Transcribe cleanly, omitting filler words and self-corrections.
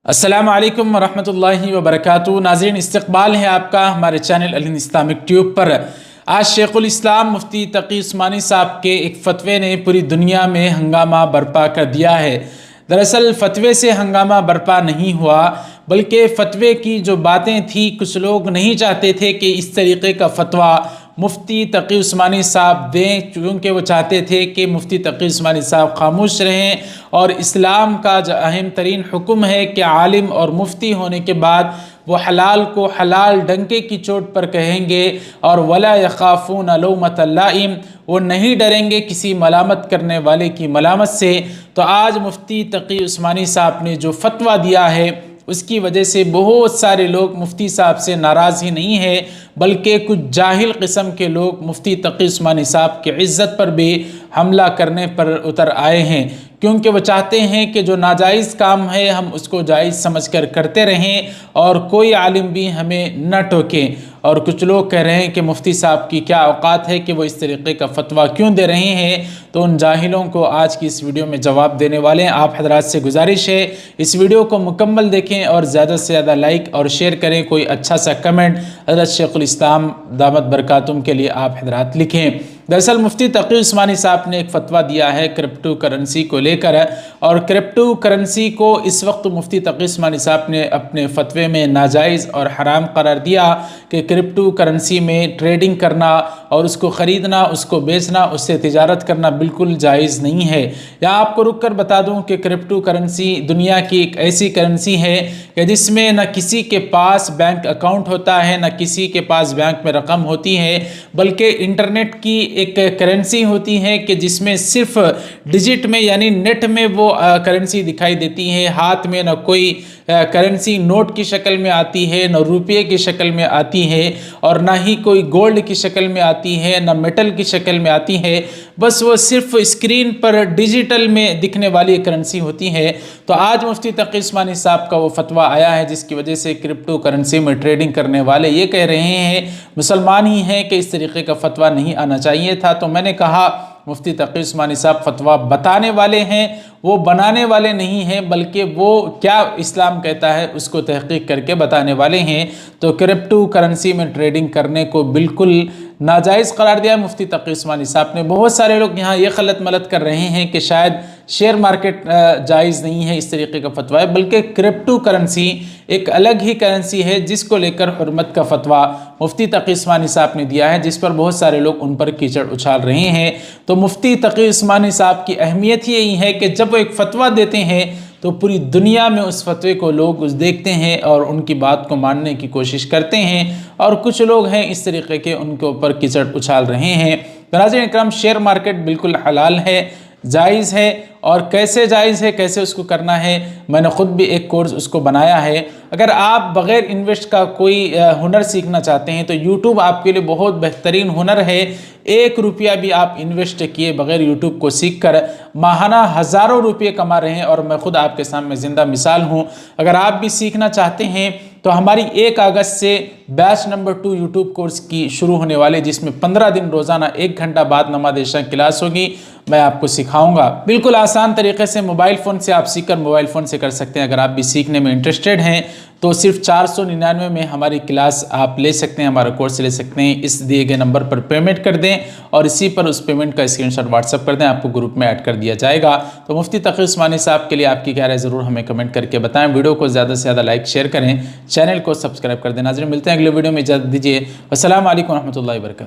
अस्सलाम वालेकुम वरहमतुल्लाहि वबरकातुहू। नाज़रीन, इस्तक़बाल है आपका हमारे चैनल अल हिंद इस्लामिक ट्यूब पर। आज शेखुल इस्लाम मुफ्ती तकी उस्मानी साहब के एक फ़तवे ने पूरी दुनिया में हंगामा बर्पा कर दिया है। दरअसल फ़तवे से हंगामा बर्पा नहीं हुआ, बल्कि फ़तवे की जो बातें थी, कुछ लोग नहीं चाहते थे कि इस तरीक़े का फ़तवा मुफ्ती तकी उस्मानी साहब दें, क्योंकि वो चाहते थे कि मुफ्ती तकी उस्मानी साहब खामोश रहें। और इस्लाम का जो अहम तरीन हुक्म है कि आलिम और मुफ्ती होने के बाद वो हलाल को हलाल डंके की चोट पर कहेंगे और वला यखाफून लौमत लाइम, वो नहीं डरेंगे किसी मलामत करने वाले की मलामत से। तो आज मुफ्ती तकी उस्मानी साहब ने जो फतवा दिया है, उसकी वजह से बहुत सारे लोग मुफ्ती साहब से नाराज़ ही नहीं है, बल्कि कुछ जाहिल किस्म के लोग मुफ्ती तकी उस्मानी साहब की इज़्ज़त पर भी हमला करने पर उतर आए हैं, क्योंकि वो चाहते हैं कि जो नाजायज़ काम है हम उसको जायज़ समझकर करते रहें और कोई आलिम भी हमें न टोके। और कुछ लोग कह रहे हैं कि मुफ्ती साहब की क्या औकात है कि वो इस तरीक़े का फ़तवा क्यों दे रहे हैं। तो उन जाहिलों को आज की इस वीडियो में जवाब देने वाले हैं। आप हजरात से गुजारिश है इस वीडियो को मुकम्मल देखें और ज़्यादा से ज़्यादा लाइक और शेयर करें। कोई अच्छा सा कमेंट हज़रत शेखुल इस्लाम दामत बरकातुम के लिए आप हजरात लिखें। दरअसल मुफ्ती तकी उस्मानी साहब ने एक फ़तवा दिया है क्रिप्टो करेंसी को लेकर, और क्रिप्टो करेंसी को इस वक्त मुफ्ती तकी उस्मानी साहब ने अपने फ़तवे में नाजायज़ और हराम करार दिया कि क्रिप्टो करेंसी में ट्रेडिंग करना और उसको ख़रीदना, उसको बेचना, उससे तिजारत करना बिल्कुल जायज़ नहीं है। यहाँ आपको रुक कर बता दूँ कि क्रिप्टो करेंसी दुनिया की एक ऐसी करेंसी है कि जिसमें न किसी के पास बैंक अकाउंट होता है, न किसी के पास बैंक में रकम होती है, बल्कि इंटरनेट की एक करेंसी होती है कि जिसमें सिर्फ डिजिट में यानी नेट में वो करेंसी दिखाई देती है। हाथ में न कोई करेंसी नोट की शक्ल में आती है, न रुपये की शक्ल में आती है, और ना ही कोई गोल्ड की शक्ल में आती है, न मेटल की शक्ल में आती है। बस वो सिर्फ स्क्रीन पर डिजिटल में दिखने वाली करेंसी होती है। तो आज मुफ्ती तकी उस्मानी साहब का वो फतवा आया है, जिसकी वजह से क्रिप्टो करेंसी में ट्रेडिंग करने वाले ये कह रहे हैं मुसलमान ही हैं कि इस तरीके का फतवा नहीं आना चाहिए था। तो मैंने कहा मुफ्ती तकी उस्मानी साहब फतवा बताने वाले हैं, वो बनाने वाले नहीं हैं, बल्कि वो क्या इस्लाम कहता है उसको तहकीक करके बताने वाले हैं। तो क्रिप्टो करेंसी में ट्रेडिंग करने को बिल्कुल नाजायज़ करार दिया मुफ्ती तकी उस्मानी साहब ने। बहुत सारे लोग यहाँ ये गलत मलत कर रहे हैं कि शायद शेयर मार्केट जायज़ नहीं है, इस तरीके का फतवा है, बल्कि क्रिप्टो करेंसी एक अलग ही करेंसी है जिसको लेकर हुर्मत का फतवा मुफ्ती तकी उस्मानी साहब ने दिया है, जिस पर बहुत सारे लोग उन पर कीचड़ उछाल रहे हैं। तो मुफ्ती तकी उस्मानी साहब की अहमियत यही है कि जब वो एक फ़तवा देते हैं तो पूरी दुनिया में उस फतवे को लोग देखते हैं और उनकी बात को मानने की कोशिश करते हैं, और कुछ लोग हैं इस तरीके के उनके ऊपर कीचड़ उछाल रहे हैं। तो नाज़रीन इकराम, शेयर मार्केट बिल्कुल हलाल है, जायज़ है, और कैसे जायज़ है, कैसे उसको करना है, मैंने ख़ुद भी एक कोर्स उसको बनाया है। अगर आप बग़ैर इन्वेस्ट का कोई हुनर सीखना चाहते हैं तो यूट्यूब आपके लिए बहुत बेहतरीन हुनर है। 1 रुपया भी आप इन्वेस्ट किए बग़ैर यूट्यूब को सीख कर माहाना हज़ारों रुपये कमा रहे हैं, और मैं ख़ुद आपके सामने ज़िंदा मिसाल हूँ। अगर आप भी सीखना चाहते हैं तो हमारी 1 अगस्त से बैच नंबर 2 यूट्यूब कोर्स की शुरू होने वाले, जिसमें 15 दिन रोज़ाना 1 घंटा बाद नमाज़ इशा क्लास होगी। मैं आपको सिखाऊंगा बिल्कुल आसान तरीके से। मोबाइल फ़ोन से आप सीखकर मोबाइल फ़ोन से कर सकते हैं। अगर आप भी सीखने में इंटरेस्टेड हैं तो सिर्फ 499 में हमारी क्लास आप ले सकते हैं, हमारा कोर्स ले सकते हैं। इस दिए गए नंबर पर पेमेंट कर दें और इसी पर उस पेमेंट का स्क्रीनशॉट व्हाट्सअप कर दें, आपको ग्रुप में ऐड कर दिया जाएगा। तो मुफ्ती तकी उस्मानी साहब के लिए आपकी क्या राय ज़रूर हमें कमेंट करके बताएं। वीडियो को ज़्यादा से ज़्यादा लाइक शेयर करें, चैनल को सब्सक्राइब कर दें। नाज़रीन मिलते हैं अगले वीडियो में, इजाज़त दीजिए। अस्सलाम वालेकुम रहमतुल्लाहि व बरकातुहू।